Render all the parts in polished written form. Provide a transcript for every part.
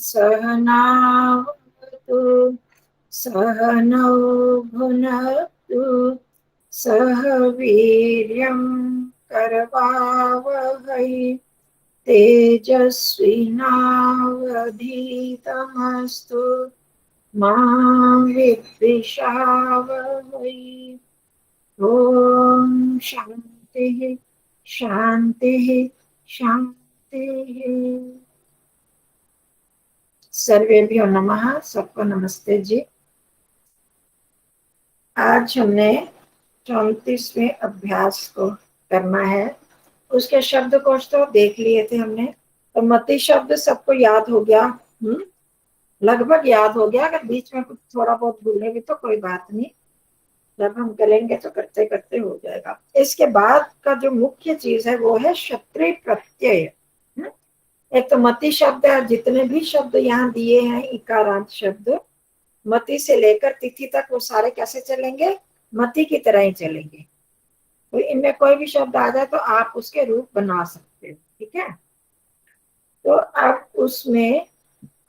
सहनावतु सहनौ भुनक्तु सह वीर्यं करवावहै तेजस्विनावधीतमस्तु मा विद्विषावहै। ओम शांति शांति शांति। सर्वेभ्यो नमः। सबको नमस्ते जी। आज हमने 34वें अभ्यास को करना है। उसके शब्दकोश तो देख लिए थे हमने। तो मति शब्द सबको याद हो गया, लगभग याद हो गया। अगर बीच में कुछ थोड़ा बहुत भूले भी तो कोई बात नहीं, जब हम करेंगे तो करते करते हो जाएगा। इसके बाद का जो मुख्य चीज है वो है क्षत्रिय प्रत्यय। एक तो मति शब्द है, जितने भी शब्द यहाँ दिए हैं इकारांत शब्द, मति से लेकर तिथि तक वो सारे कैसे चलेंगे? मति की तरह ही चलेंगे। तो इनमें कोई भी शब्द आ जाए तो आप उसके रूप बना सकते हो, ठीक है। तो अब उसमें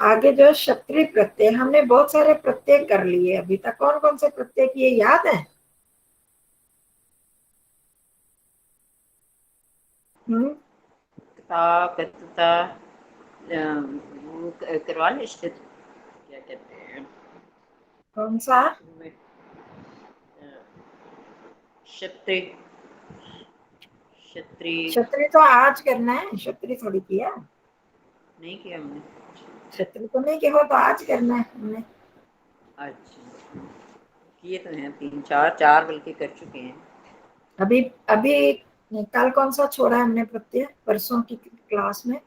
आगे जो क्षत्रिय प्रत्यय, हमने बहुत सारे प्रत्यय कर लिए अभी तक। कौन कौन से प्रत्यय किए याद है? करवा ले, क्या कहते हैं, कौन सा? क्षत्रिय। क्षत्रिय क्षत्रिय तो आज करना है, क्षत्रिय थोड़ी किया। नहीं किया हमने। क्षत्रिय तो नहीं किया, वो तो आज करना है हमने। अच्छा, किए तो हैं 3 4 बल्कि कर चुके हैं। अभी अभी कल कौन सा छोड़ा है हमने प्रत्यय? परसों की क्लास में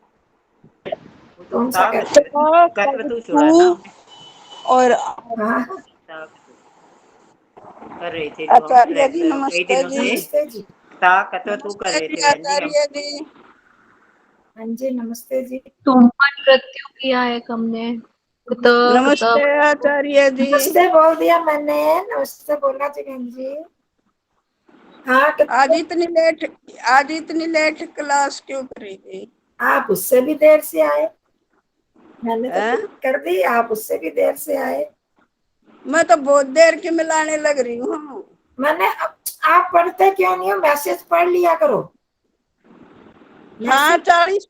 कौन सा करते? कर्तु छोड़ा ना और हाँ कर रहे थे जो हम आचार्य जी कई नमस्ते दिनों से नमस्ते जी। तू कर नमस्ते रहे जी थे बहन जी हम। आचार्य जी। हाँ जी नमस्ते जी। तुमन मृत्यु किया है हमने। नमस्ते आचार्य जी। नमस्ते बोल दिया मैंने, नमस्ते बोला जी बहन जी। हाँ आज इतनी लेट क्लास क्यों करी थी? आप उससे भी देर से आए। मैंने तो हैं? कर दी, आप उससे भी देर से आए। मैं तो बहुत देर की मिलाने लग रही हूँ। मैंने आप पढ़ते क्यों नहीं हो? मैसेज पढ़ लिया करो। हाँ, मैसेज 40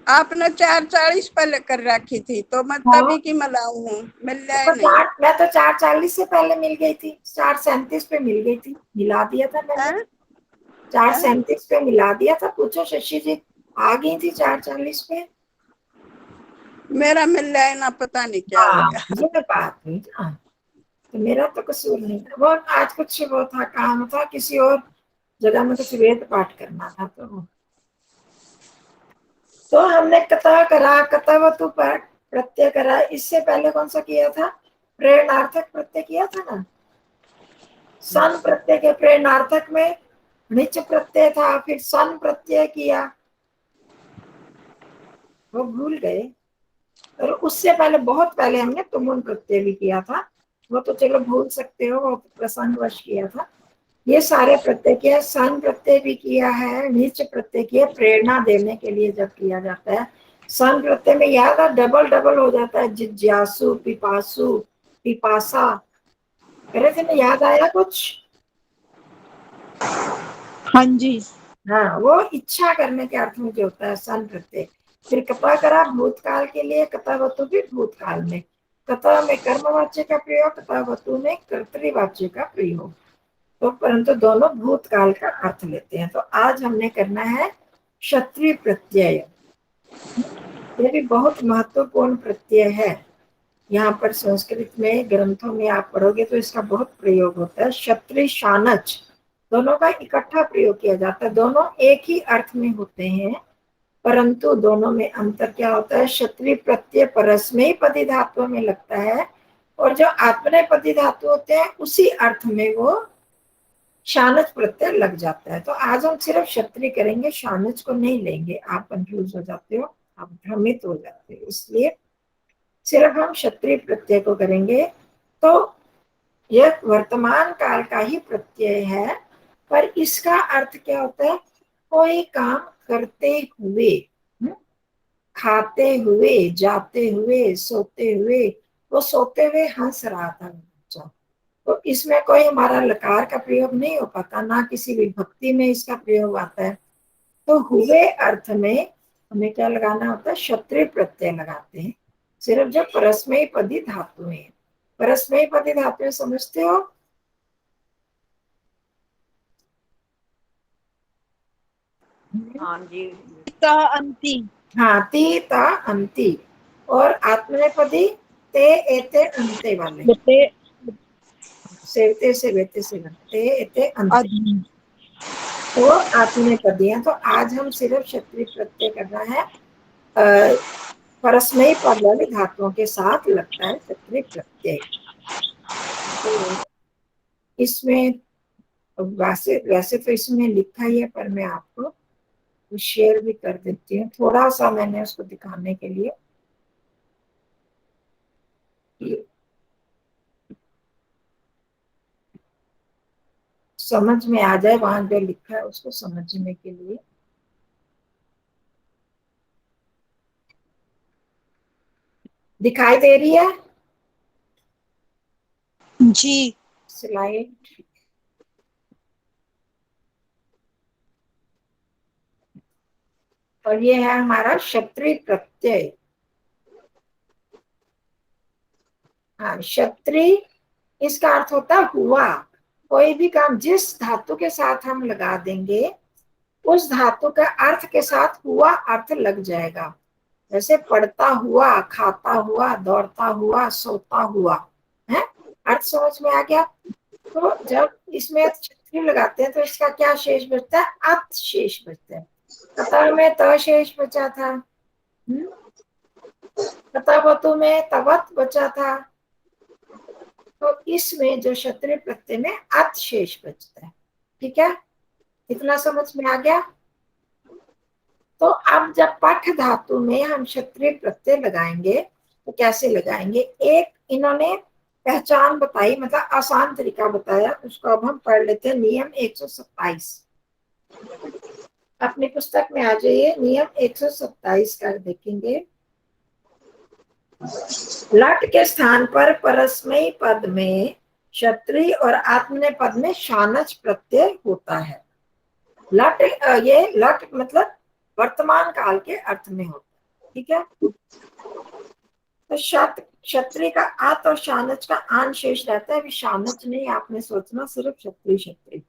आपने 4:40 पहले कर रखी थी तो मैं हाँ, तभी की मिलाऊ हूँ, मिल जाए तो नहीं। मैं तो 4:40 से पहले मिल गई थी, 4:37 पे मिल गई थी, मिला दिया था मैंने। हैं? 4:37 पे मिला दिया था। पूछो शशि जी, आ गई थी 4:40 पे। मेरा मिल जाए ना, पता नहीं क्या हो हाँ गया। ये बात हुई ना, तो मेरा तो कसूर नहीं था। वो आज कुछ वो था, काम था किसी और जगह में, कुछ वेद पाठ करना था। तो हमने कथा करा, कथावतु प्रत्यय करा। इससे पहले कौन सा किया था? प्रेरणार्थक प्रत्यय किया था ना। सन प्रत्यय के प्रेरणार्थक में निच प्रत्यय था, फिर सन प्रत्यय किया, वो भूल गए। और उससे पहले, बहुत पहले हमने तुमुन प्रत्यय भी किया था, वो तो चलो भूल सकते हो, वो प्रसंगवश किया था। ये सारे प्रत्यय किया, सन प्रत्यय भी किया है, निच प्रत्यय किया, प्रेरणा देने के लिए जब किया जाता है। सन प्रत्यय में याद है डबल डबल हो जाता है, जिज्ञासु, पिपासु, पिपासा। करे थे ना, याद आया कुछ? हाँ जी। हाँ, वो इच्छा करने के अर्थ में जो होता है सन प्रत्यय। फिर कथा करा भूतकाल के लिए, कथावतु भी भूतकाल में। कथा में कर्मवाच्य का प्रयोग, कथावतु में कर्तृवाच्य का प्रयोग। तो परंतु दोनों भूतकाल का अर्थ लेते हैं। तो आज हमने करना है क्षत्रिय प्रत्यय। ये भी बहुत महत्वपूर्ण प्रत्यय है। यहाँ पर संस्कृत में ग्रंथों में आप पढ़ोगे तो इसका बहुत प्रयोग होता है। क्षत्रिय शानच दोनों का इकट्ठा प्रयोग किया जाता है। दोनों एक ही अर्थ में होते हैं, परंतु दोनों में अंतर क्या होता है? क्षत्रिय प्रत्यय परस्मैपदी धातु में लगता है, और जो आत्मनेपदी धातु होते हैं उसी अर्थ में वो शानच प्रत्यय लग जाता है। तो आज हम सिर्फ क्षत्रिय करेंगे, शानच को नहीं लेंगे। आप कंफ्यूज हो जाते हो, आप भ्रमित हो जाते हो, इसलिए सिर्फ हम क्षत्रिय प्रत्यय को करेंगे। तो यह वर्तमान काल का ही प्रत्यय है, पर इसका अर्थ क्या होता है? कोई काम करते हुए। खाते हुए, जाते हुए, सोते हुए, वो सोते हुए हंस रहा था बच्चा। तो इसमें कोई हमारा लकार का प्रयोग नहीं हो पाता, ना किसी विभक्ति में इसका प्रयोग आता है। तो हुए अर्थ में हमें क्या लगाना होता है, क्षत्रिय प्रत्यय लगाते हैं, सिर्फ जब परस्मयी पदी धातु है। परस्मयी पदी धातु समझते हो? हाँ जी। त अंति। हाँ, ती ता अंति। और आत्मनेपदी ते एते अंते वाले, बते सेवते से बेते से ते एते अंते, अधि। तो आत्मनेपदी है। तो आज हम सिर्फ क्षत्रिय प्रत्यय करना है, परस्मयी पद वाली धातुओं के साथ लगता है क्षत्रिय प्रत्यय। तो इसमें वैसे वैसे तो इसमें लिखा ही है, पर मैं आपको शेयर भी कर देती हूँ, थोड़ा सा मैंने उसको दिखाने के लिए कि समझ में आ जाए, वहां जो लिखा है उसको समझने के लिए। दिखाई दे रही है जी। स्लाइड? और ये है हमारा क्षत्रिय प्रत्यय। हाँ, क्षत्रिय इसका अर्थ होता है हुआ। कोई भी काम जिस धातु के साथ हम लगा देंगे, उस धातु का अर्थ के साथ हुआ अर्थ लग जाएगा। जैसे पढ़ता हुआ, खाता हुआ, दौड़ता हुआ, सोता हुआ, है? अर्थ समझ में आ गया? तो जब इसमें क्षत्रिय लगाते हैं तो इसका क्या शेष बचता है? अत शेष बचता है। कथा में त शेष बचा था, कथा वतु में तवत बचा था। तो इसमें जो क्षत्रिय प्रत्यय में अत शेष बचता है। ठीक है, इतना समझ में आ गया? तो अब जब पठ धातु में हम क्षत्रिय प्रत्यय लगाएंगे तो कैसे लगाएंगे? एक इन्होंने पहचान बताई, मतलब आसान तरीका बताया, उसको अब हम पढ़ लेते हैं। नियम 127 अपनी पुस्तक में आ जाइए, नियम 127 कर देखेंगे। लट के स्थान पर परस्मयी पद में क्षत्रिय और आत्मनेय पद में शानच प्रत्यय होता है। लट, ये लट मतलब वर्तमान काल के अर्थ में होता है। ठीक है, तो क्षत्रिय का आत और शानच का आन शेष रहता है। अभी शानच नहीं आपने सोचना, सिर्फ क्षत्रिय क्षत्रिय।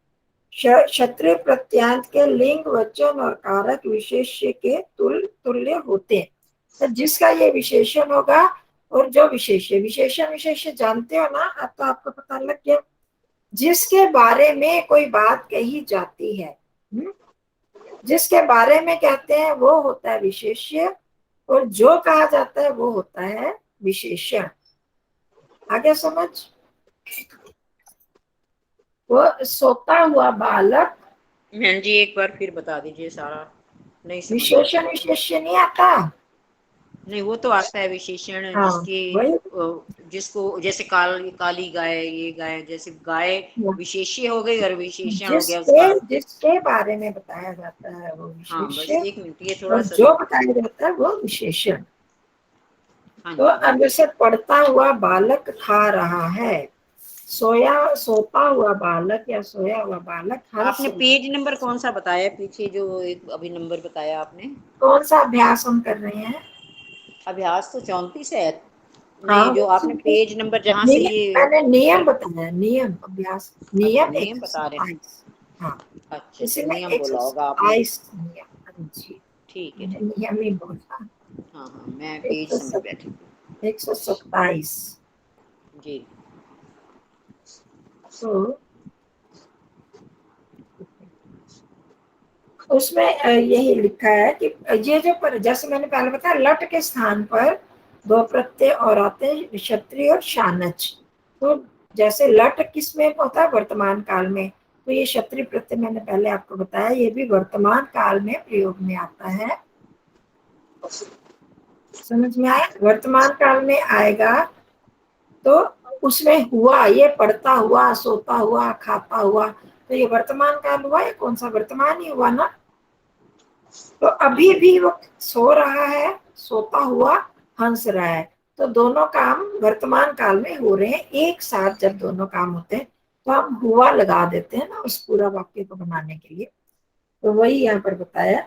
क्षत्रिय प्रत्यांत के लिंग, वचन और कारक विशेष्य के तुल्य होते हैं। तो जिसका ये विशेषण होगा, और जो विशेष्य विशेष्य जानते हो ना, अब तो आपको पता लग गया। जिसके बारे में कोई बात कही जाती है, जिसके बारे में कहते हैं वो होता है विशेष्य, और जो कहा जाता है वो होता है विशेषण। आगे समझ? वो सोता हुआ बालक, बहन जी एक बार फिर बता दीजिए, सारा नहीं समझ में। विशेषण विशेष्य नहीं आता? नहीं, वो तो आता है विशेषण, हाँ, वही। जिसको जैसे काली गाय, ये गाय, जैसे गाय विशेष्य हो गई और विशेषण हो गया उसका। जिसके बारे में बताया जाता है वो हाँ बस विशेष्य, एक मिनट, ये थोड़ा और सा। जो बताया जाता है वो विशेषण। हाँ तो जी। अब जैसे पढ़ता हुआ बालक खा रहा है, सोता हुआ बालक या सोया हुआ बालक आपने पेज नंबर कौन सा बताया पीछे, जो एक अभी नंबर बताया आपने? कौन सा अभ्यास हम कर रहे हैं? अभ्यास तो 34 है। हाँ, नहीं, जो आपने पेज नंबर जहाँ से ये मैंने नियम बताया, नियम अभ्यास, अच्छा नियम नियम बता रहे हैं। 127। हाँ, अच्छा अच्छा, इसमें नियम बोला होगा आपने। 127 नियम। हाँ जी, ठीक है मैंने ठीक नियम ही बोला। है। हाँ हाँ, मैं पेज समझ 127 बैठी। 127। जी। तो उसमें यही लिखा है कि ये जो जैसे मैंने पहले बताया, लट के स्थान पर दो प्रत्यय और आते हैं, क्षत्रिय और शानच। तो जैसे लट किस में होता है? वर्तमान काल में। तो ये क्षत्रिय प्रत्यय मैंने पहले आपको बताया, ये भी वर्तमान काल में प्रयोग में आता है। समझ में आया? वर्तमान काल में आएगा तो उसमें हुआ, ये पढ़ता हुआ, सोता हुआ, खाता हुआ, तो ये वर्तमान काल हुआ, ये कौन सा वर्तमान ही हुआ ना। तो अभी भी वो सो रहा है, सोता हुआ हंस रहा है। तो दोनों काम वर्तमान काल में हो रहे हैं एक साथ। जब दोनों काम होते हैं तो हम हुआ लगा देते हैं ना उस पूरा वाक्य को बनाने के लिए। तो वही यहाँ पर बताया।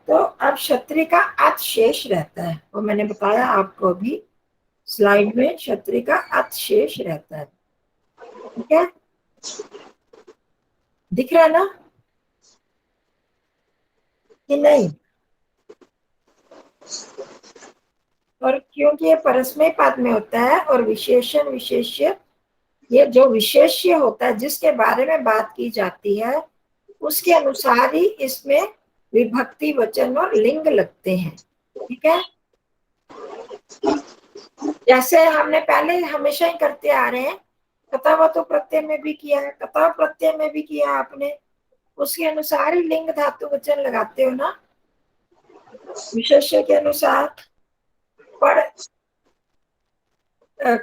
तो अब क्षत्रिय का अत शेष रहता है, वो मैंने बताया आपको अभी स्लाइड में, क्षत्रिय का अत शेष रहता है। ठीक है, दिख रहा है ना कि नहीं? और क्योंकि ये परस्मय पद में होता है और विशेषण विशेष्य, ये जो विशेष्य होता है जिसके बारे में बात की जाती है उसके अनुसार ही इसमें विभक्ति वचन और लिंग लगते हैं। ठीक है, जैसे हमने पहले हमेशा ही करते आ रहे हैं, कथावतु प्रत्यय में भी किया है, कथा प्रत्यय में भी किया आपने, उसके अनुसार ही लिंग धातु वचन लगाते हो ना, विशेष्य के अनुसार। पर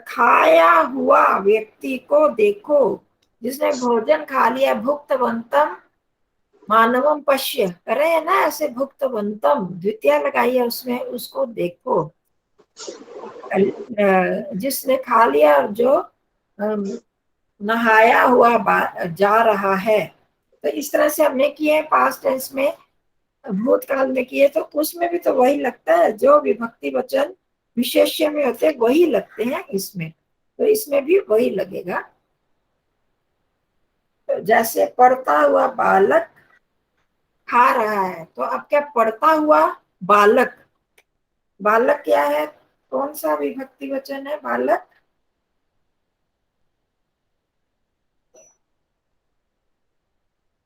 खाया हुआ व्यक्ति को देखो, जिसने भोजन खा लिया, भुक्तवंतम मानवम पश्य कर रहे हैं ना, ऐसे भुक्तवंतम द्वितीय लगाई है उसमें, उसको देखो। जिसने खा लिया और जो नहाया हुआ जा रहा है। तो इस तरह से हमने किए पास्ट टेंस में, भूतकाल में किए, तो उसमें भी तो वही लगता है, जो विभक्ति वचन विशेष्य में होते वही लगते हैं इसमें, तो इसमें भी वही लगेगा। तो जैसे पढ़ता हुआ बालक खा रहा है, तो अब क्या पढ़ता हुआ बालक, बालक क्या है, कौन सा विभक्ति वचन है बालक?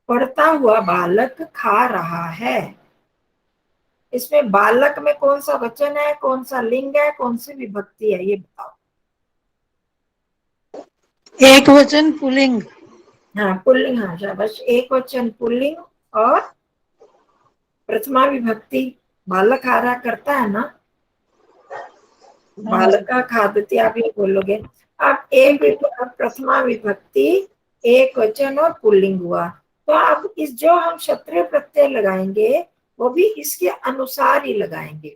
पढ़ता हुआ बालक खा रहा है, इसमें बालक में कौन सा वचन है, कौन सा लिंग है, कौन सी विभक्ति है, ये बताओ। एक वचन पुल्लिंग। हाँ पुल्लिंग, हाँ शाबाश, एक वचन पुल्लिंग और प्रथमा विभक्ति। बालक खा रहा करता है ना, बालक का खादती आप ये बोलोगे। अब अब प्रथमा विभक्ति एक वचन और पुल्लिंग हुआ, तो अब इस जो हम क्षत्रिय प्रत्यय लगाएंगे वो भी इसके अनुसार ही लगाएंगे।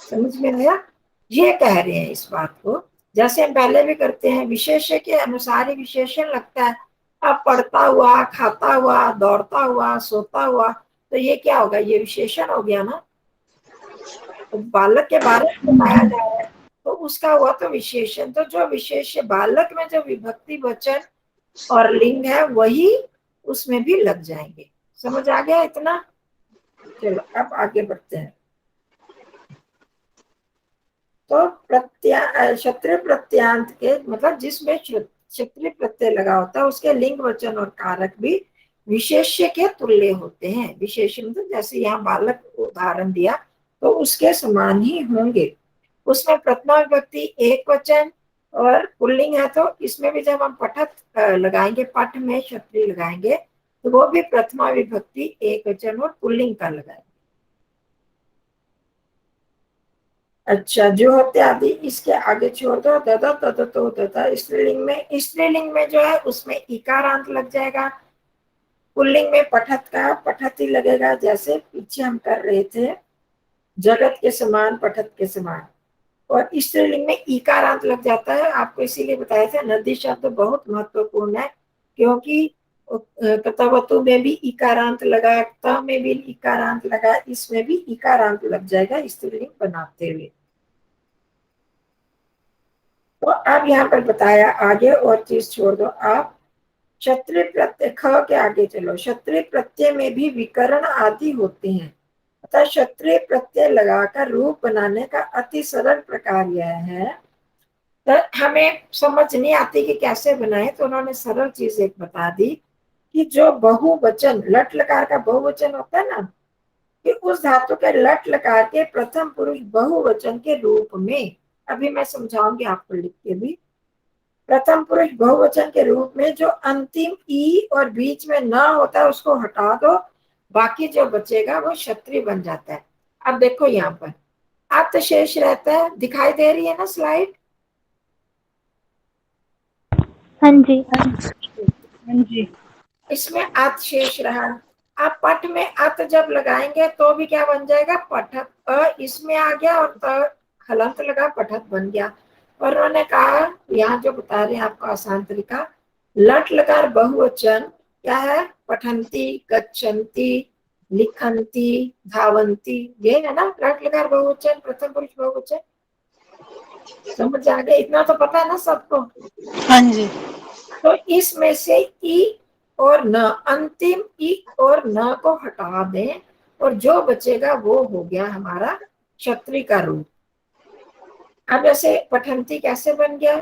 समझ में आया? ये कह रहे हैं इस बात को, जैसे हम पहले भी करते हैं, विशेष्य के अनुसार ही विशेषण लगता है। अब पढ़ता हुआ, खाता हुआ, दौड़ता हुआ, सोता हुआ, तो ये क्या होगा, ये विशेषण हो गया ना। तो बालक के बारे में बताया जा रहा है तो उसका हुआ तो विशेषण। तो जो विशेष्य बालक में जो विभक्ति वचन और लिंग है वही उसमें भी लग जाएंगे। समझ आ गया इतना? चलो अब आगे बढ़ते हैं। तो क्षत्रिय प्रत्यांत के मतलब जिसमें क्षत्रिय प्रत्यय लगा होता है उसके लिंग वचन और कारक भी विशेष्य के तुल्य होते हैं। विशेष्य मतलब जैसे यहाँ बालक उदाहरण दिया तो उसके समान ही होंगे। उसमें प्रथमा विभक्ति एक वचन और पुल्लिंग है, तो इसमें भी जब हम पठत लगाएंगे, पठ में क्षत्रिय लगाएंगे, तो वो भी प्रथमा विभक्ति एक वचन और पुल्लिंग का लगाएंगे। अच्छा, जो होते आदि इसके आगे छोड़ दो, ददा तद तो ददा। स्त्रीलिंग में जो है उसमें इकारांत लग जाएगा। पुल्लिंग में पठत का पठत ही लगेगा, जैसे पीछे हम कर रहे थे, जगत के समान, पठत के समान। और स्त्रीलिंग में इकारांत लग जाता है। आपको इसीलिए बताया था नदी शब्द बहुत महत्वपूर्ण है, क्योंकि कथावतु में भी इकारांत लगा, क में भी इकारांत लगा, इसमें भी इकारांत लग जाएगा स्त्रीलिंग बनाते हुए। तो अब यहाँ पर बताया आगे, और चीज छोड़ दो आप। क्षत्रिय प्रत्यय, ख के आगे चलो। क्षत्रिय प्रत्यय में भी विकरण आदि होते हैं, अतः क्षत्रिय प्रत्यय लगाकर रूप बनाने का अति सरल प्रकार यह है। तो हमें समझ नहीं आती कि कैसे बनाए, तो उन्होंने सरल चीज एक बता दी कि जो बहुवचन, लट लकार का बहुवचन होता है ना, कि उस धातु के लट लकार के प्रथम पुरुष बहुवचन के रूप में, अभी मैं समझाऊंगी आपको लिख के भी, प्रथम पुरुष बहुवचन के रूप में जो अंतिम ई और बीच में न होता है उसको हटा दो, बाकी जो बचेगा वो क्षत्रिय बन जाता है। अब देखो यहाँ पर अत शेष रहता है, दिखाई दे रही है ना स्लाइड? हाँ जी। हाँ जी। इसमें अत शेष रहा। अब पठ में अत जब लगाएंगे तो भी क्या बन जाएगा, पठत। इसमें आ गया और हलंत लगा, पठत बन गया। और उन्होंने कहा, यहाँ जो बता रहे हैं आपको आसान तरीका, लट लकार बहुवचन क्या है, पठंती, गच्छन्ति, लिखंती, धावंती, ये है ना लट लकार बहुवचन, प्रथम पुरुष बहुवचन। समझ आ गया, इतना तो पता है ना सबको। हाँ जी। तो इसमें से ई और न, अंतिम ई और न को हटा दें और जो बचेगा वो हो गया हमारा क्षत्रिय का रूप। अब ऐसे पठंती कैसे बन गया,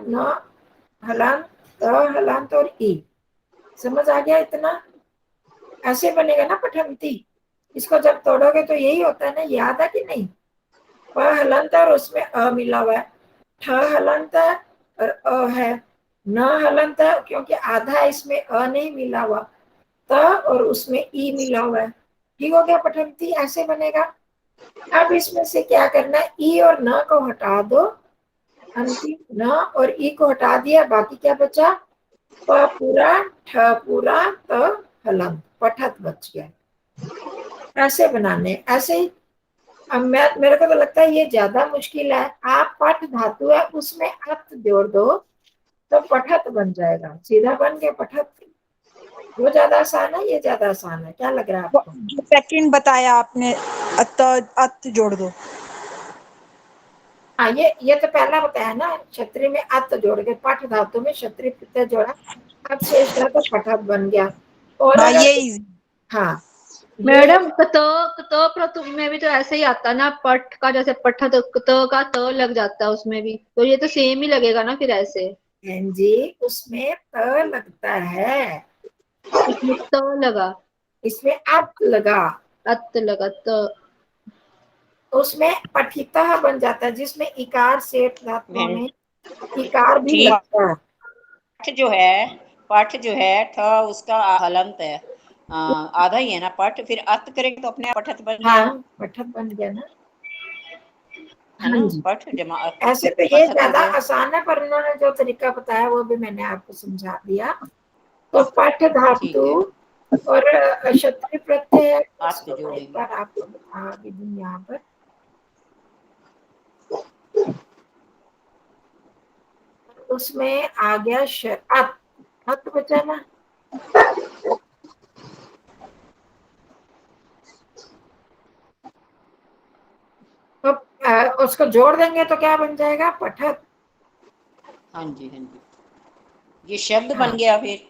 न हलांत, हलांत और ई। समझ आ गया इतना, ऐसे बनेगा ना पठंती। इसको जब तोड़ोगे तो यही होता है ना, याद है कि नहीं। प हलंत और उसमें अ मिला हुआ है, ठ हलंत और अ है, न हलंत क्योंकि आधा इसमें अ नहीं मिला हुआ, त और उसमें ई मिला हुआ है। ठीक हो गया पठंती, ऐसे बनेगा। अब इसमें से क्या करना है, ई और न को हटा दो, अंतिम न और ई को हटा दिया, बाकी क्या बचा, प पूरा, ठ पूरा, त हलंत, पठत बच गया। ऐसे बनाने, ऐसे ही। अब मेरे को तो लगता है ये ज्यादा मुश्किल है। आप पठ धातु है उसमें अत जोड़ दो तो पठत बन जाएगा, सीधा बन गया पठत। वो ज्यादा आसान है, ये ज्यादा आसान है, क्या लग रहा है आपको। जो सेकंड बताया आपने, अत जोड़ दो। हाँ, ये तो पहला बताया ना, क्षत्रिय में अत जोड़ के, पठ धातु में क्षत्रिय प्रत्यय जोड़ा, अब शेष रहा तो पठत बन गया। और हाँ, अगर, ये easy। हाँ ये, मैडम कत कत प्रथम में भी तो ऐसे ही आता ना, पठ का जैसे पठत, कत का त लग जाता है उसमें भी, तो ये तो सेम ही लगेगा ना फिर ऐसे। जी उसमें त लगता है, इसमें त लगा, इसमें अत लगा, अत लगा त। उसमें पठिता बन जाता है, जिसमें इकार सेठ धातुओं में इकार भी ठीक। लगता है। पठ जो है ठ उसका हलंत है, आधा ही है ना पठ, फिर अत करेंगे तो अपने आप पठत बन गया, हाँ पठत बन गया ना। है हाँ ना, जी, पठ जमा अत, ऐसे तो ये पठत हो ज्यादा गया। आसान है, पर उन्होंने जो तरीका बताया वो भी मैंने आपको समझा दिया। तो पठ ठीक धातु है, और क्षत्रिय प्रत्यय, अत इसको मैं एक जोड़ेंगे। बार आपको बता भी दूं यहाँ पर। उसमें आ गया अत, अत बचा ना, तो उसको जोड़ देंगे तो क्या बन जाएगा, पठत। हाँ जी, हाँ जी, ये शब्द हाँ बन गया फिर।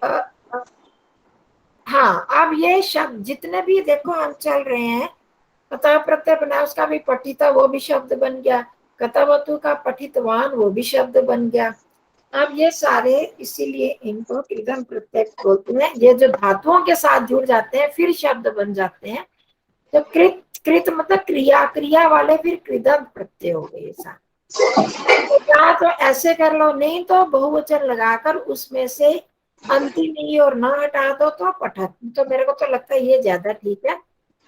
हाँ, अब ये शब्द जितने भी देखो हम चल रहे हैं, कथा प्रत्यय बना, उसका भी पठिता वो भी शब्द बन गया, कथावतु का पठितवान वो भी शब्द बन गया। अब ये सारे, इसीलिए इनको कृदंत प्रत्यय बोलते हैं। ये जो धातुओं के साथ जुड़ जाते हैं फिर शब्द बन जाते हैं। तो कृत, कृत मतलब क्रिया, क्रिया वाले फिर कृदंत प्रत्यय हो गए साथ। या तो ऐसे कर लो, नहीं तो बहुवचन लगाकर उसमें से अंतिम ई और न हटा दो तो पठत। तो मेरे को तो लगता है ये ज्यादा ठीक है।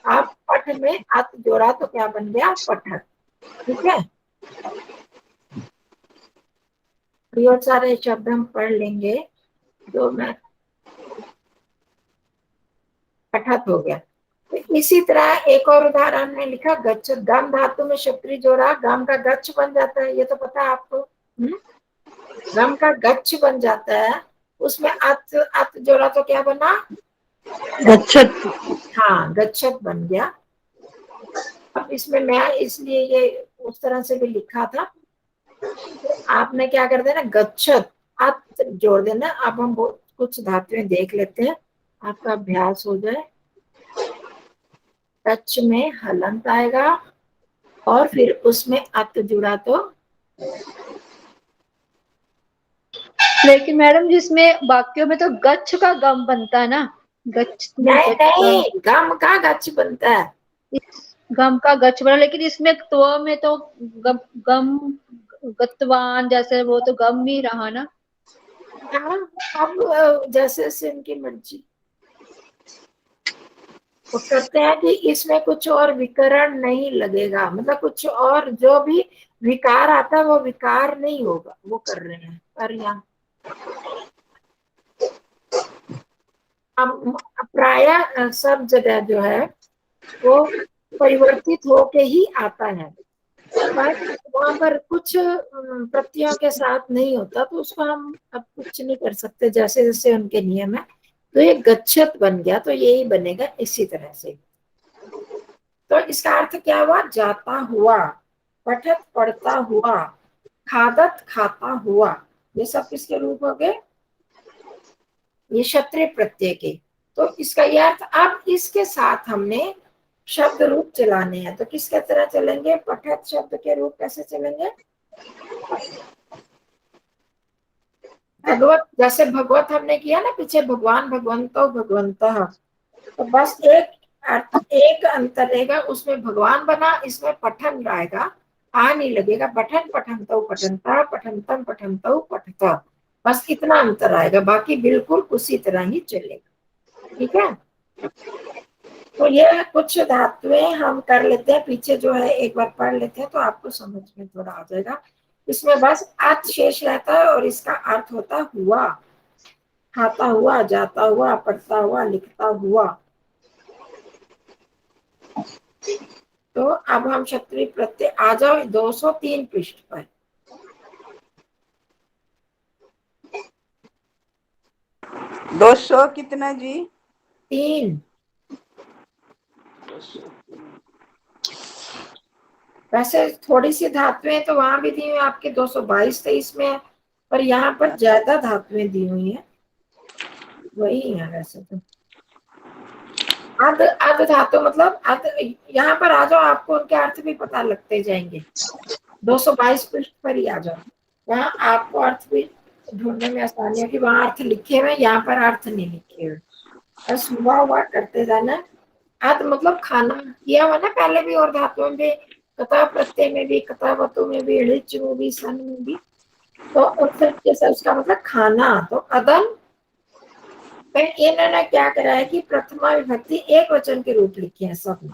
आप पठ में अत जोड़ा तो क्या बन गया, पठत। ठीक है, बहुत सारे शब्द हम पढ़ लेंगे जो मैं, पठत हो गया। तो इसी तरह एक और उदाहरण में लिखा, गच्छ, गम धातु में क्षत्रिय जोड़ा, गम का गच्छ बन जाता है, ये तो पता है आपको। गम का गच्छ बन जाता है, उसमें अत, अत जोड़ा तो क्या बना, गच्छत। हाँ गच्छत बन गया। अब इसमें मैं इसलिए ये उस तरह से भी लिखा था, आपने क्या कर देना, गच्छत अत जोड़ देना। अब हम कुछ धातुएं देख लेते हैं, आपका अभ्यास हो जाए। गच्छ में हलंत आएगा और फिर उसमें अत जुड़ा तो, लेकिन मैडम जिसमें वाक्यों में तो गच्छ का गम बनता है ना, गच्छ नहीं गच्छ नहीं, गम का गच्छ बनता है। गम का गच्छ बना, लेकिन इसमें तो में तो गम, गम गतवान जैसे वो तो गम ही रहा ना। हाँ, अब जैसे से इनकी मर्जी वो करते हैं कि इसमें कुछ और विकरण नहीं लगेगा, मतलब कुछ और जो भी विकार आता है वो विकार नहीं होगा, वो कर रहे हैं। पर्या। अब प्राय सब जगह जो है वो परिवर्तित होके ही आता है, पर वहां पर कुछ प्रत्ययों के साथ नहीं होता, तो उसको हम अब कुछ नहीं कर सकते, जैसे जैसे उनके नियम है। तो ये गच्छत बन गया, तो यही बनेगा इसी तरह से। तो इसका अर्थ क्या हुआ? जाता हुआ, पठत पढ़ता हुआ, खादत खाता हुआ। ये सब किसके रूप हो गए? ये क्षत्रिय प्रत्यय के। तो इसका यह अर्थ, अब इसके साथ हमने शब्द रूप चलाने हैं, तो किसके तरह चलेंगे? पठत शब्द के रूप कैसे चलेंगे? भगवत, जैसे भगवत हमने किया ना पीछे, भगवान भगवंतो भगवंतः, तो बस एक अंतर रहेगा, उसमें भगवान बना, इसमें पठन आएगा, आ नहीं लगेगा। पठन पठनतो पठनता, पठनतम पठनतो पठता, बस इतना अंतर आएगा, बाकी बिल्कुल उसी तरह ही चलेगा। ठीक है, तो ये कुछ धातुएं हम कर लेते हैं, पीछे जो है एक बार पढ़ लेते हैं तो आपको समझ में थोड़ा आ जाएगा। इसमें बस अर्थ शेष रहता है और इसका अर्थ होता हुआ, खाता हुआ, जाता हुआ, पढ़ता हुआ, लिखता हुआ। तो अब हम क्षत्रिय प्रत्यय, आ जाओ 203 पृष्ठ पर। 200 कितना जी? 3। वैसे थोड़ी सी धातुएं तो वहां भी दी हुई आपके 222-23 में है, पर यहाँ पर ज्यादा धातुएं दी हुई हैं, वही है वैसे तो। अध धातु मतलब यहाँ पर आ जाओ, आपको उनके अर्थ भी पता लगते जाएंगे। 222 पृष्ठ पर ही आ जाओ, वहाँ आपको अर्थ भी ढूंढने में आसानी होगी। वहाँ अर्थ लिखे हुए, यहाँ पर अर्थ नहीं लिखे हुए, बस हुआ करते जाना। अध मतलब खाना, किया हुआ ना पहले भी, और धातुओं में भी, कथा प्रत्यय में भी, कथा वतु में भी, ऋच में भी, सन में भी। तो उसका मतलब खाना। तो अदन में इन्होंने क्या करा है कि प्रथमा विभक्ति एक वचन के रूप लिखे हैं सब में,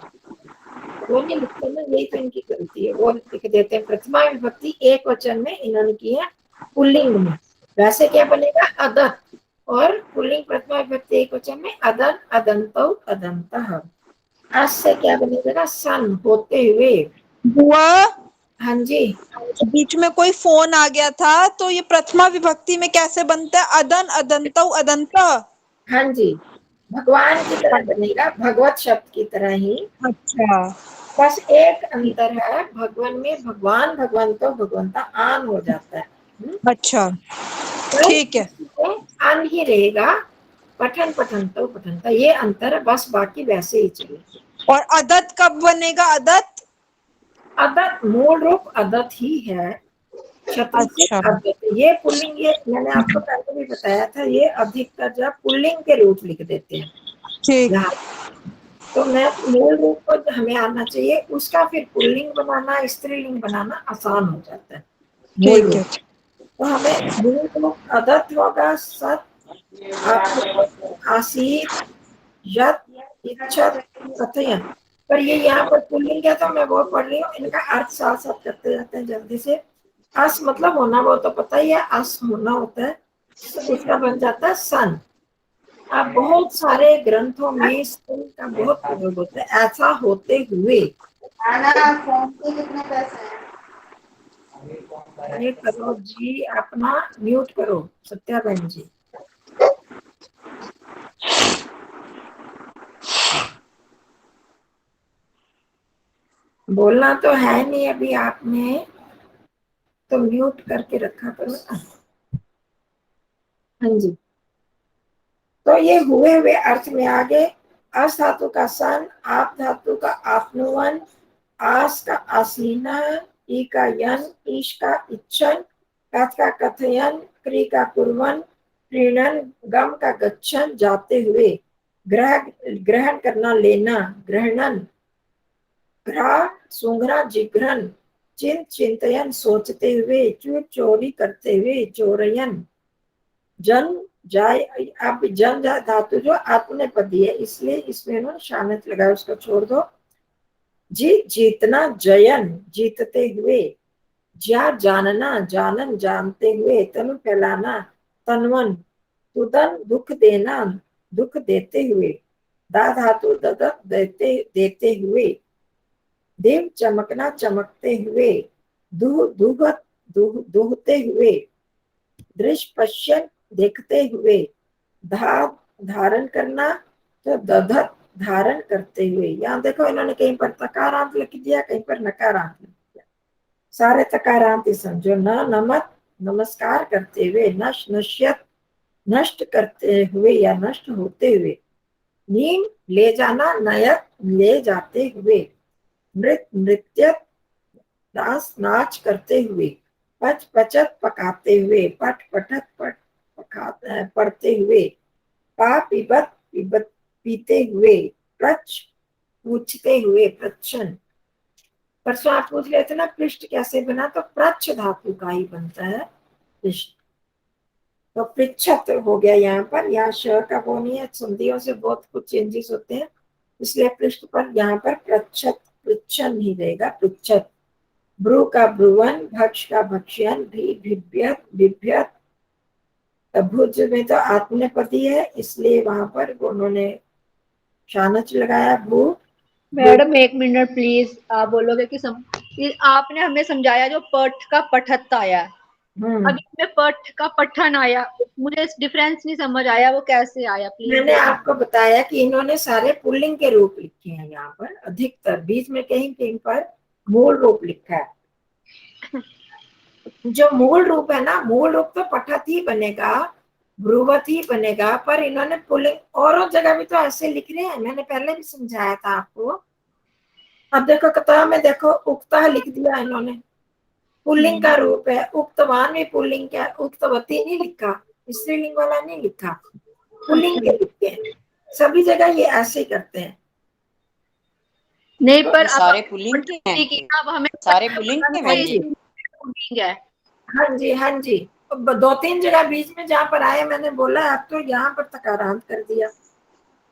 वो नहीं लिखते ना, यही तो इनकी गलती है, वो लिख देते हैं प्रथमा विभक्ति एक वचन में, इन्होंने की है पुल्लिंग में। वैसे क्या बनेगा? अदत, और पुल्लिंग प्रथमा विभक्ति एक वचन में अदन, अदंतो, अदंतः। अस से क्या बनेगा? सन, होते हुए। बुआ, हाँ जी, बीच में कोई फोन आ गया था, तो ये प्रथमा विभक्ति में कैसे बनता है? अदन, अदंतो, अदंत। हाँ जी, भगवान की तरह बनेगा, भगवत शब्द की तरह ही। अच्छा, बस एक अंतर है, भगवान में भगवान, भगवंतो, भगवंता आन हो जाता है। अच्छा, तो ठीक है। आन ही रहेगा, पठन पठनतो पठनता, ये अंतर है, बस बाकी वैसे ही चले। और अदत कब बनेगा? अदत? अदत मूल रूप अदत ही है, क्षत्रिय से अच्छा, अदत। ये पुल्लिंग, ये मैंने आपको पहले भी बताया था, ये अधिकतर जब पुल्लिंग के रूप लिख देते हैं ठीक। यहाँ, तो मैं मूल रूप को हमें आना चाहिए, उसका फिर पुल्लिंग बनाना, स्त्रीलिंग बनाना आसान हो जाता है मूल ठीक है। रूप। तो हमें मूल रूप अदत होगा, सत, आसीत, यत, इच्छत, कथयन। पर ये यहाँ पर पुल्लिंग है, तो मैं वो पढ़ रही हूँ, इनका अर्थ साथ साथ करते जाते हैं जल्दी से। अस मतलब होना, वो तो पता ही है, अस होना होता है, उसका बन जाता है सन। अब बहुत सारे ग्रंथों में सन का बहुत प्रयोग होता है, ऐसा होते हुए। ये करो जी, अपना म्यूट करो सत्या बहन जी। बोलना तो है नहीं अभी आपने, तो म्यूट करके रखा करो ना। हाँ जी, तो ये हुए हुए अर्थ में आगे, अस धातु का सन, आप धातु का आपनुवन, आस का आसीना, ई का यन, ईश का इच्छन, कथ का कथयन, क्री का कुर्वन, प्रीणन, गम का गच्छन, जाते हुए, ग्रहण करना, लेना, ग्रहणन, ग्रह सूंघना, जिघ्रन, चिंतयन, सोचते हुए, चूर चोरी करते हुए, चोरयन, जन जाय। अब जन धातु जो आत्मनेपदी है, इसलिए इसमें उन्होंने शामिल लगाया, उसको छोड़ दो। जीतना, जयन, जीतते हुए, ज्या जानना, जानन जानते हुए, तनु फैलाना, तनवन, तुदन दुख देना, दुख देते हुए, दा धातु ददत देते देते हुए, देव चमकना चमकते हुए, दुह दुहत दुहते हुए, दृश्य पश्यन देखते हुए, धा धारण करना, तो दधत धारण करते हुए। यहाँ देखो इन्होंने कहीं पर तकारांत लिख दिया, कहीं पर नकारांत लिख दिया। सारे तकारांत ही समझो। न नमत नमस्कार करते हुए, नश नश्यत नष्ट करते हुए या नष्ट होते हुए, नीम ले जाना, नयत ले जाते हुए, नृत नृत्य डांस नाच करते हुए, पच पचत पकाते हुए, पट पटत पढ़ते हुए, पा पिबत पिबत पीते हुए, प्रच पूछते हुए, प्रच्छन। परसों आप पूछ रहे थे ना पृष्ठ कैसे बना, तो प्रच्छ धातु का ही बनता है पृष्ठ। तो पृच्छत हो गया यहाँ पर, यहाँ श का वो नहीं है, संधियों से बहुत कुछ चेंजेस होते हैं, इसलिए पृष्ठ पर यहाँ पर प्रच्छत पृच्छन ही रहेगा, पृच्छत। ब्रू का ब्रुवन, भक्ष का भक्ष्यन, भिभ्यत बिभ्यत। भुज में तो आत्मनेपदी है, इसलिए वहां पर उन्होंने शानच लगाया। भू मैडम 1 मिनट प्लीज, आप बोलोगे कि आपने हमें समझाया जो पठ का पठत्त आया, अब इसमें पठ का पठन आया, मुझे इस डिफरेंस नहीं समझ आया, वो कैसे आया प्लीज। मैंने आपको बताया कि इन्होंने सारे पुल्लिंग के रूप लिखे हैं यहाँ पर, अधिकतर, बीच में कहीं कहीं पर मूल रूप लिखा है। जो मूल रूप है ना, मूल रूप तो पठत ही बनेगा, ब्रुवत ही बनेगा, पर इन्होंने पुल्लिंग और जगह भी तो ऐसे लिख रहे हैं, मैंने पहले भी समझाया था आपको। अब देखो कथा में देखो उक्ता लिख दिया इन्होंने, पुल्लिंग का रूप है। उक्तवान में पुल्लिंग का, उक्तवती नहीं लिखा, स्त्रीलिंग वाला नहीं लिखा, पुल्लिंग के लिखते हैं। सभी जगह ये ऐसे ही करते हैं। नहीं पर सारे पुल्लिंग के हैं, अब हमें सारे पुल्लिंग के हैं। पुल्लिंग है। हाँ जी, हाँ जी। 2-3 जगह बीच में जहाँ पर आए मैंने बोला, अब तो यहाँ पर तकारांत कर दिया।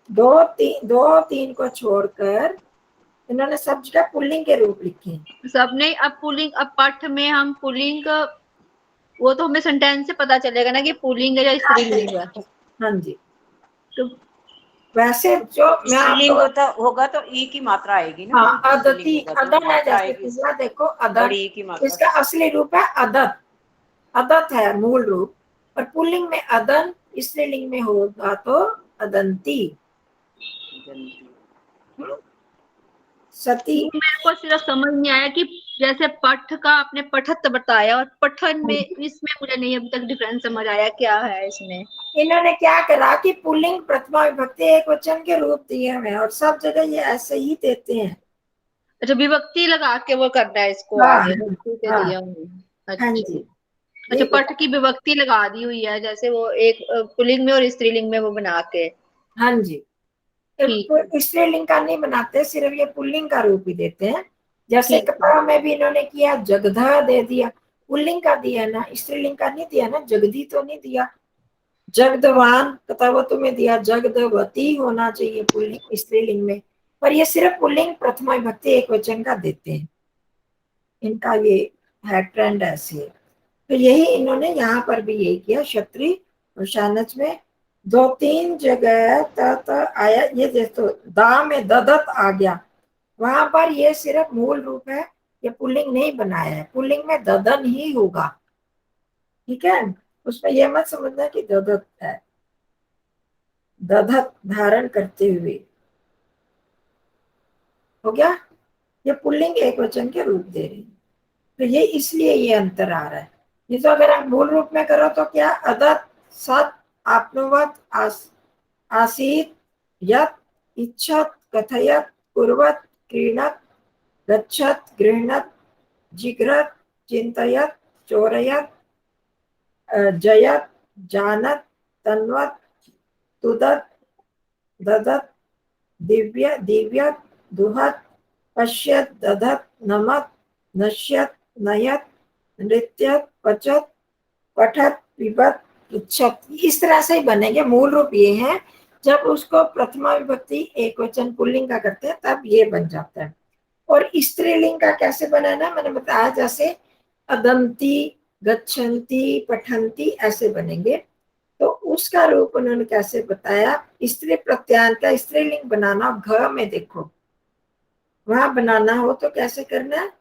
2-3 को छोड़कर इन्होंने सब जगह पुल्लिंग के रूप लिखे। सबने अब पुल्लिंग, अब पाठ में हम पुल्लिंग, वो तो हमें सेंटेंस से पता चलेगा ना कि पुल्लिंग है या स्त्रीलिंग है। हाँ जी। तो वैसे जो मैं आपको होगा तो ई की मात्रा आएगी ना। हाँ, अदति, अदन है, जैसे तीसरा देखो अदन, इसका असली रूप है अदत, अदत है मूल रूप, और पुल्लिंग में अदन, स्त्रीलिंग में होगा तो अदंती। सती। मेरे को सिर्फ समझ नहीं आया कि जैसे पठ का आपने पठत्त बताया और पठन में, इसमें मुझे नहीं अभी तक डिफरेंस समझ आया क्या है इसमें। इन्होंने क्या करा कि पुल्लिंग प्रथमा विभक्ति एक वचन के रूप दिए हुए हैं, और सब जगह ये ऐसे ही देते हैं। अच्छा, विभक्ति लगा के वो करना है इसको आगे, दिया हाँ जी। अच्छा, पठ की विभक्ति लगा दी हुई है, जैसे वो एक पुल्लिंग में और स्त्रीलिंग में वो बना के। हाँ जी, स्त्रीलिंग का नहीं बनाते, सिर्फ ये पुल्लिंग का रूप ही देते हैं। जैसे कथा में भी इन्होंने किया, जगधा दे दिया, पुल्लिंग का दिया ना, स्त्रीलिंग का नहीं दिया ना, जगधी तो नहीं दिया। जगदवान कथावतु में दिया, जगदवती होना चाहिए पुल्लिंग स्त्रीलिंग में, पर ये सिर्फ पुल्लिंग प्रथमा विभक्ति एक वचन का देते हैं। इनका ये है ट्रेंड ऐसे। तो यही इन्होंने यहाँ पर भी यही किया, क्षत्रिय और शानच में 2-3 जगह त आया। ये देखो दा में ददत आ गया, वहां पर ये सिर्फ मूल रूप है, ये पुल्लिंग नहीं बनाया है, पुल्लिंग में ददन ही होगा, ठीक है। उसमें यह मत समझना कि ददत है, दधत धारण करते हुए हो गया, ये पुल्लिंग एक वचन के रूप दे रही है, तो ये इसलिए ये अंतर आ रहा है। नहीं तो अगर आप मूल रूप में करो तो क्या, अदत सत आपनुवत आसीत यत इच्छत कथयत कुर्वत क्रीणत गच्छत गृह्णत जिघ्रत चिंतयत चोरयत जयत जानत तन्वत तुदत ददत दिव्य दिव्यत दुहत पश्यत दधत नमत नश्यत नयत नृत्यत पचत पठत पिबत इच्छत, इस तरह से ही बनेंगे। मूल रूप ये है, जब उसको प्रथमा विभक्ति एक वचन पुल्लिंग का करते हैं तब ये बन जाता है। और स्त्रीलिंग का कैसे बना ना, मैंने बताया, जैसे अदंती, गच्छन्ति, पठन्ति ऐसे बनेंगे। तो उसका रूप उन्होंने कैसे बताया, स्त्री प्रत्यान का स्त्रीलिंग बनाना, घ में देखो वहां बनाना हो तो कैसे करना है,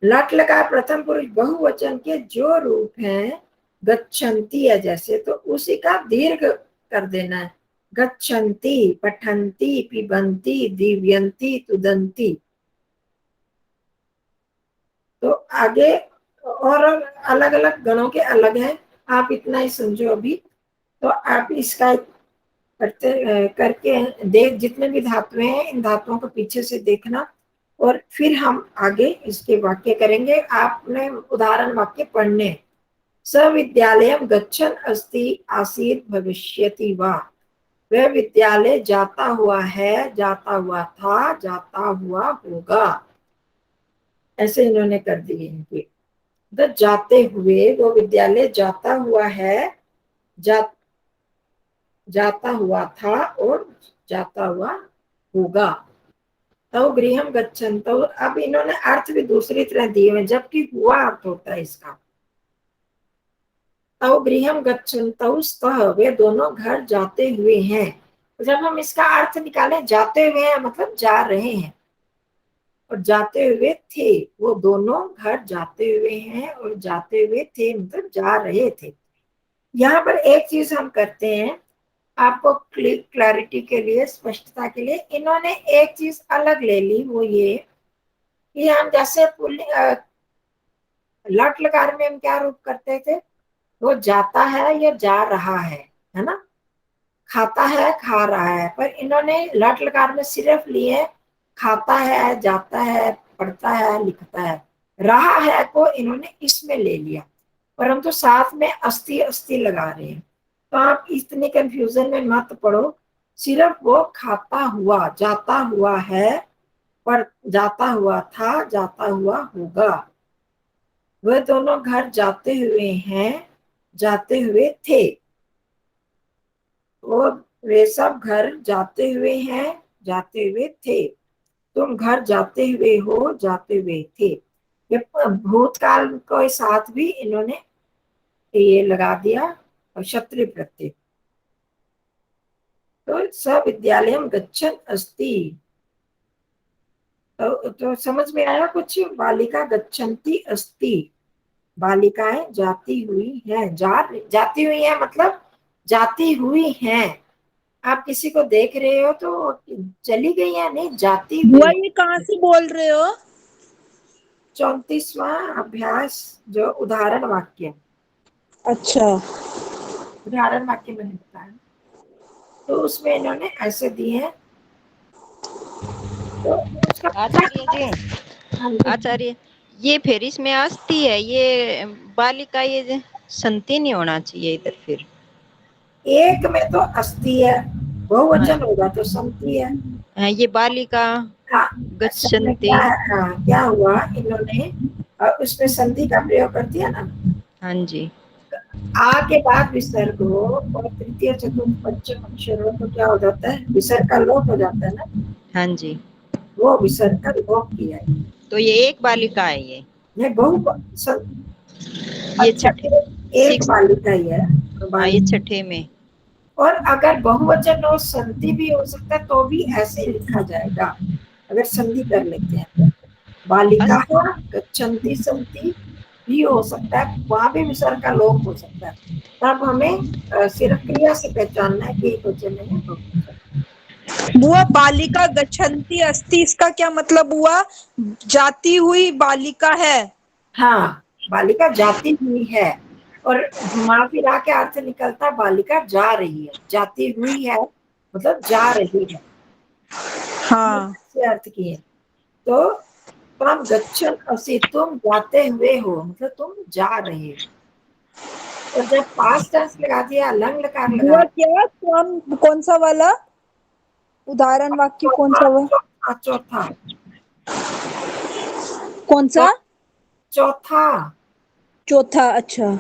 लट लगा प्रथम पुरुष बहुवचन के जो रूप हैं गच्छन्ति है जैसे, तो उसी का दीर्घ कर देना है, गच्छन्ति, पठन्ति, पिबन्ति, दीव्यन्ति, तुदन्ति। तो आगे और अलग अलग गणों के अलग हैं, आप इतना ही समझो अभी। तो आप इसका करके देख, जितने भी धातुएं हैं इन धातुओं को पीछे से देखना, और फिर हम आगे इसके वाक्य करेंगे। आपने उदाहरण वाक्य पढ़ने, सविद्यालयं गच्छन् अस्ति आसीत् भविष्यति वा, वह विद्यालय जाता हुआ है, जाता हुआ था, जाता हुआ होगा, ऐसे इन्होंने कर दिए इनके। तो जाते हुए, वो विद्यालय जाता हुआ है, जाता हुआ था और जाता हुआ होगा। तो गृहम गच्छन्तौ, अब इन्होंने अर्थ भी दूसरी तरह दिए हैं, जबकि हुआ अर्थ होता है इसका। तो गृहम गच्छन्तौ स्तः, वे दोनों घर जाते हुए हैं। जब हम इसका अर्थ निकालें, जाते हुए हैं मतलब जा रहे हैं, और जाते हुए थे, वो दोनों घर जाते हुए हैं, और जाते हुए थे मतलब जा रहे थे। यहाँ पर एक चीज हम करते हैं आपको क्लैरिटी के लिए, स्पष्टता के लिए, इन्होंने एक चीज अलग ले ली, वो ये कि हम जैसे लट लकार में हम क्या रूप करते थे, वो जाता है या जा रहा है ना, खाता है, खा रहा है, पर इन्होंने लट लकार में सिर्फ लिए खाता है, जाता है, पढ़ता है, लिखता है, रहा है को इन्होंने इसमें ले लिया, परंतु साथ में अस्ति अस्ति लगा रहे हैं। तो आप इतनी कंफ्यूजन में मत पड़ो, सिर्फ वो खाता हुआ, जाता हुआ है, पर जाता हुआ था, जाता हुआ होगा। वह दोनों घर जाते हुए हैं, जाते हुए थे, वो वे सब घर जाते हुए हैं, जाते हुए थे, तुम घर जाते हुए हो, जाते हुए थे। ये भूतकाल के साथ भी इन्होंने ये लगा दिया और क्षत्रिय प्रत्यय। तो सविद्यालयं गच्छन् अस्ति, तो समझ में आया कुछ। बालिका गच्छन्ति अस्ति, बालिकाएं जाती हुई हैं, जाती हुई हैं मतलब जाती हुई हैं। आप किसी को देख रहे हो तो चली गई है, नहीं, जाती हुई। बुआ ये कहाँ से बोल रहे हो? 34वां अभ्यास, जो उदाहरण वाक्य। अच्छा, उदाहरण वाक्य मैंने बताया, तो उसमें इन्होंने ऐसे दिए हैं। तो उसका आचार्य जी, आचार्य, ये फिर इसमें अस्ति है, ये बालिका, ये संति नहीं होना चाहिए इधर। फिर एक में तो अस्ति है, बहुवचन होगा तो संति है। ये बालिका गच्छन्ति, क्या हुआ, इन्होंने उसमें संधि का प्रयोग कर दिया ना। हाँ जी, आ के बाद विसर्ग हो और तृतीय चतुर्थ पंचम अक्षर हो तो क्या हो जाता है, विसर्ग का लोप हो जाता है ना। हाँ जी, वो विसर्ग का लोप किया है। तो ये एक बालिका है, ये ये छठे, एक बालिका ही है। ये छठे में। और अगर बहुवचन हो, संधि भी हो सकता है, तो भी ऐसे लिखा जाएगा अगर संधि कर लेते हैं तो। बालिका गच्छन्ति संति भी हो सकता है, वहां भी विसर्ग का लोप हो सकता है। तब हमें सिर्फ क्रिया से पहचानना है कि एक वचन है। बुआ बालिका गच्छन्ति अस्ति, इसका क्या मतलब हुआ? जाती हुई बालिका है। हाँ, बालिका जाती हुई है, और घुमा फिरा के अर्थ निकलता है बालिका जा रही है, जाती हुई है मतलब जा रही है। हाँ, अर्थ किए तो तुम गच्छन् अस्ति, तुम जाते हुए हो मतलब तुम जा रहे हो। और जब पास्ट टेंस लगा दिया, लंग लकार लगा, क्या तुम, कौन सा वाला उदाहरण वाक्य, कौन सा वाला? चौथा, कौन सा? चौथा। अच्छा,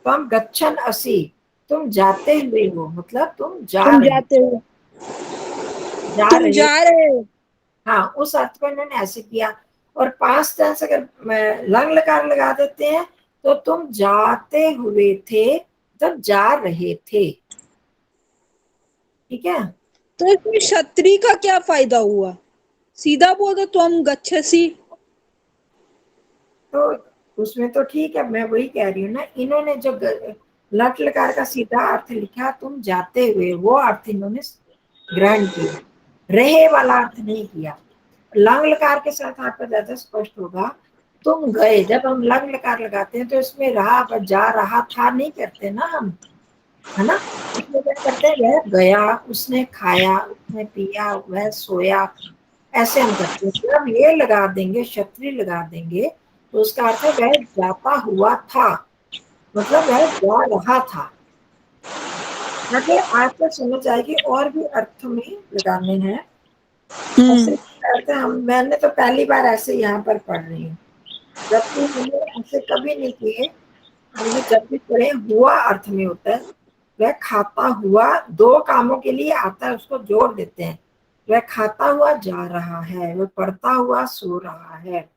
तुम गच्छन् अस्ति, तुम जाते हुए हो मतलब तुम जा तुम रहे जाते हो, जा तुम रहे जा रहे हो। हाँ, उस अर्थ को इन्होंने ऐसे किया। और पास्ट टेंस अगर लंग लकार लगा देते हैं तो तुम जाते हुए थे, तब जा रहे थे। ठीक है, तो इसमें क्षत्रिय का क्या फायदा हुआ? सीधा बोल दो त्वम गच्छसि। तो उसमें तो ठीक है, मैं वही कह रही हूँ ना, इन्होंने जो लट लकार का सीधा अर्थ लिखा तुम जाते हुए, वो अर्थ इन्होंने ग्रहण किया, रहे वाला अर्थ नहीं किया। लंग लकार के साथ आपका ज्यादा स्पष्ट होगा, तुम गए, जब हम लंग लकार लगाते हैं तो इसमें रहा जा रहा था नहीं करते ना हम, है ना। इसमें क्या करते हैं, वह गया, उसने खाया, उसने पिया, वह सोया, ऐसे हम करते हैं। जब ये लगा देंगे, क्षत्रिय लगा देंगे, तो उसका अर्थ है वह जाता हुआ था, मतलब वह जा रहा था। ताकि आपको समझ आएगी, और भी अर्थ में लगाने हैं। ऐसे अर्थ मैंने तो पहली बार ऐसे यहाँ पर पढ़ रही हूँ, जबकि मैंने ऐसे कभी नहीं किए। हमने जब भी पढ़े हुआ अर्थ में होता है, वह खाता हुआ, दो कामों के लिए आता है, उसको जोड़ देते हैं। वह खाता हुआ जा रहा है, वह पढ़ता हुआ सो रहा है,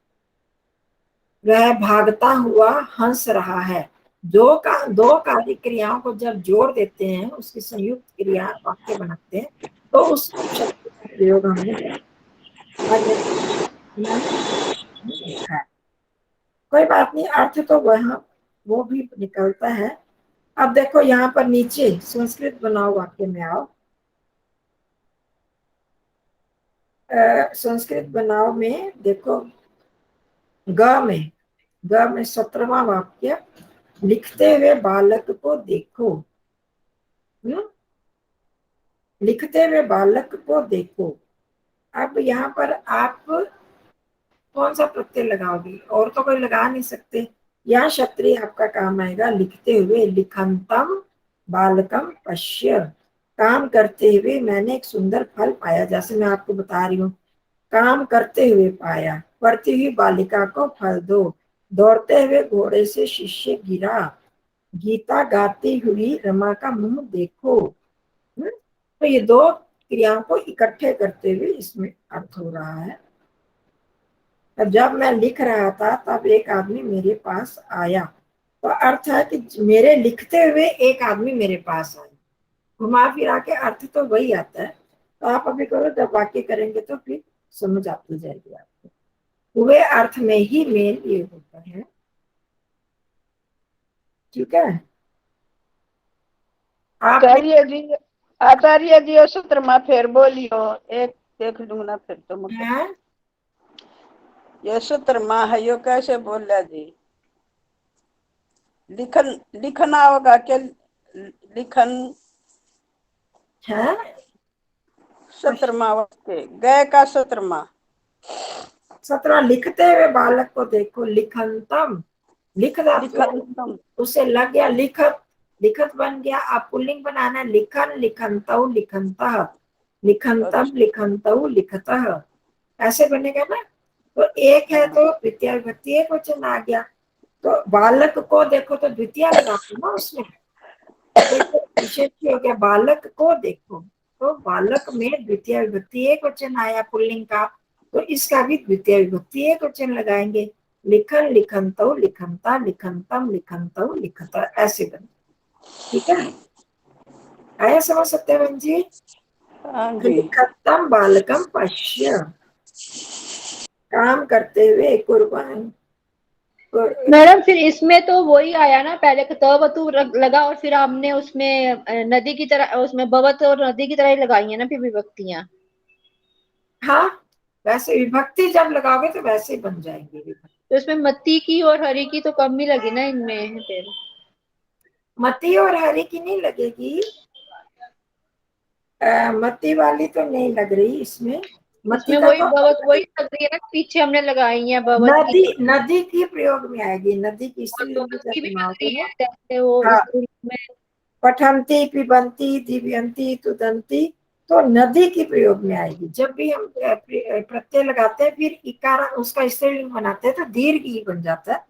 वह भागता हुआ हंस रहा है। दो कार्य क्रियाओं को जब जोड़ देते हैं, उसकी संयुक्त क्रिया वाक्य बनाते हैं, तो उस शब्द का प्रयोग हमने देखा है। कोई बात नहीं, अर्थ तो वह वो भी निकलता है। अब देखो यहाँ पर नीचे संस्कृत बनाओ वाक्य में आओ। संस्कृत बनाओ में देखो, ग में 17वां वाक्य, लिखते हुए बालक को देखो। लिखते हुए बालक को देखो। अब यहाँ पर आप कौन सा प्रत्यय लगाओगे, और तो कोई लगा नहीं सकते। यहाँ क्षत्रिय आपका काम आएगा, लिखते हुए, लिखंतम बालकम पश्य, काम करते हुए मैंने एक सुंदर फल पाया। जैसे मैं आपको बता रही हूँ, काम करते हुए पाया, पढ़ती हुई बालिका को फल दो, दौड़ते हुए घोड़े से शिष्य गिरा, गीता गाती हुई रमा का मुंह देखो। तो ये दो क्रियाओं को इकट्ठे करते हुए इसमें अर्थ हो रहा है। जब मैं लिख रहा था तब एक आदमी मेरे पास आया, तो अर्थ है कि मेरे लिखते हुए एक आदमी मेरे पास आया। घुमा फिरा के अर्थ तो वही आता है। तो आप अभी करो, जब वाक्य करेंगे तो फिर समझ आती जाएगी आपको। हुए अर्थ में ही मेल ये होता है। ठीक है, आप आचार्य जी और सूत्र में फिर बोलियो, एक देख लूंगा फिर तो मुझे ये सूत्र माँ है, यो कैसे बोल रहा जी? लिखना होगा क्या? लिखन है सूत्र माँ वाक्य, गए का सूत्र माँ 17, लिखते हुए बालक को देखो, लिखंतम, लिख लिखनतम, उसे लग गया लिखत, लिखत बन गया। आप पुल्लिंग बनाना, लिखन, लिखंतौ, लिखंतः, लिखंतम, लिखंतौ, लिखतः, ऐसे बनेगा ना। तो एक है तो द्वितीय विभक्ति एक वचन आ गया। तो बालक को देखो तो द्वितीय लगा ना उसमें, विशेष हो गया, बालक को देखो, तो बालक में द्वितीय विभक्ति एक वचन आया पुल्लिंग का, तो इसका भी द्वितीय विभक्ति एक वचन लगाएंगे। लिखन, लिखंतौ, लिखंता, लिखंतम, लिखंतौ, लिखता, ऐसे बने। ठीक है, आया समझ सत्यवन जी? लिखतम बालकम पश्य, काम करते हुए कुर्बान। मैडम फिर इसमें तो वही आया ना, पहले तवतु लगा और फिर आपने उसमें नदी की तरह, उसमें भवत और नदी की तरह ही लगाई है ना फिर विभक्तियां। हाँ, वैसे विभक्ति जब लगाओगे तो वैसे ही बन जाएंगे विभक्ति। तो इसमें मत्ती की और हरि की तो कम ही लगी ना इनमें फिर। मती और हरि की नहीं लगेगी, मती वाली तो नहीं लग रही इसमें। इसमें वही भवत वही लग रही है ना, पीछे हमने लगाई है भवत नदी, की। नदी की प्रयोग में आएगी, नदी की स्त्रीलिंग की भी लग बनाओगे रही है ना। जैसे वो हाँ, में पठंती, पिबंती, दिव्यंती, तुदंती, तो नदी की प्रयोग में आएगी। जब भी हम प्रत्यय लगाते हैं फिर इकार उसका स्त्रीलिंग बनाते हैं तो दीर्घ ई बन जाता है,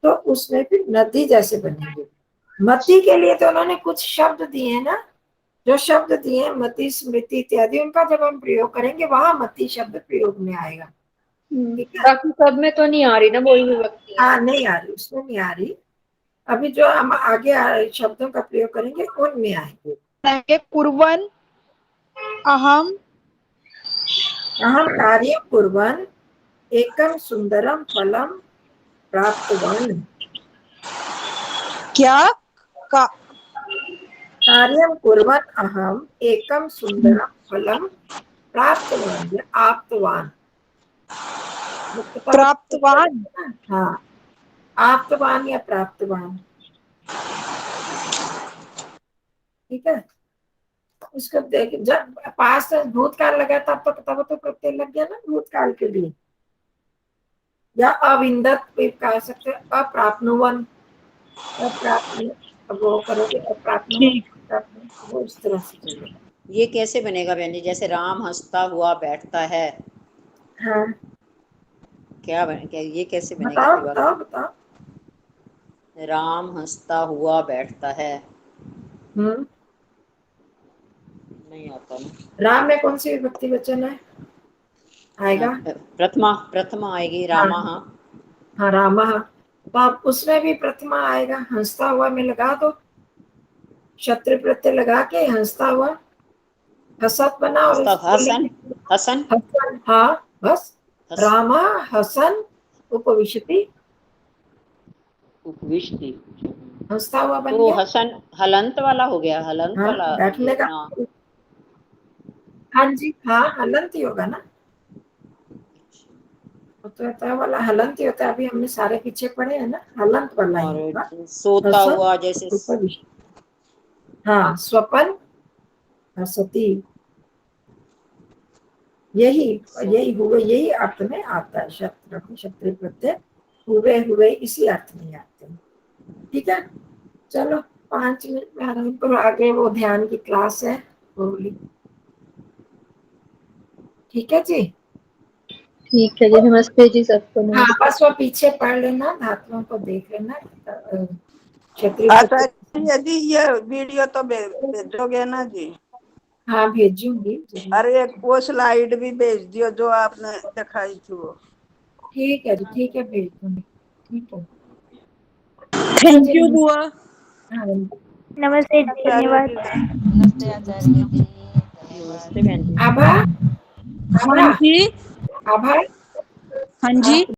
तो उसमें फिर नदी जैसे बनेंगे। मति के लिए तो उन्होंने कुछ शब्द दिए हैं ना, जो शब्द दिए मति, स्मृति इत्यादि, उनका जब हम प्रयोग करेंगे वहां मति शब्द प्रयोग में आएगा। बाकी सब में तो नहीं आ रही ना बोल विभक्ति। हाँ नहीं आ रही, उसमें नहीं आ रही। अभी जो हम आगे शब्दों का प्रयोग करेंगे उनमें आएंगे। कुर्वन्, अहम कार्यं कुर्वन् एकं सुंदरम फलम प्राप्तवान्। क्या का कार्यं कुर्वन् अहम एकं सुंदरम फलम प्राप्तवान् या आप्तवान्। प्राप्तवान। हाँ, आप्तवान या प्राप्तवान। ठीक है, उसको देख, जब पास भूतकाल लगा तब तो प्रत्यय लग गया ना भूतकाल के लिए। या अविंदत भी कह सकते, अप्राप्नुवन, वो करोगे अप्राप्नुवन, वो इस तरह से चलेगा। ये कैसे बनेगा बहन जी? जैसे राम हंसता हुआ बैठता है। हाँ, क्या ये कैसे बनेगा? बताओ बताओ बताओ। राम हंसता हुआ बैठता है। नहीं आता ना। राम में कौन सी विभक्ति वचन है? आएगा प्रथमा आएगी, रामा। हाँ रामा, तो आप उसमें भी प्रथमा आएगा। हंसता हुआ में लगा दो, शत्रु प्रत्यय लगा के हंसता हुआ, हसत बना और हसन हसन हसन। हाँ बस, रामा हसन उपविशति, उपविशति। हंसता हुआ बन तो गया। हसन हलंत वाला हो गया, हलंत हाँ, वाला बैठने का। हाँ जी, हाँ हलंत ही होगा ना, तो वाला हलंत ही होता है। अभी हमने सारे पीछे पढ़े हैं ना, हलंत वाला ही होगा। और सोता हुआ जैसे हाँ, स्वपन हसती, यही हुए, यही अर्थ में आता है। शत्रु प्रत्यय हुए इसी अर्थ में आते हैं। ठीक है, चलो 5 मिनट में आराम करो, आगे वो ध्यान की क्लास है होली। ठीक है जी, ठीक है जी, नमस्ते जी सबको। हाँ बस वो पीछे पढ़ लेना, धातुओं को देख लेना। यदि ये वीडियो तो भेजोगे ना जी? हाँ भेजूंगी। अरे एक वो स्लाइड भी भेज दियो जो आपने दिखाई थी वो। ठीक है जी, ठीक है, भेज दूंगी। ठीक है, थैंक यू बुआ। नमस्ते, धन्यवाद। नमस्ते आचार्य जी। नमस्ते बहन जी। आभा, हाँ जी, आभा हाँ जी।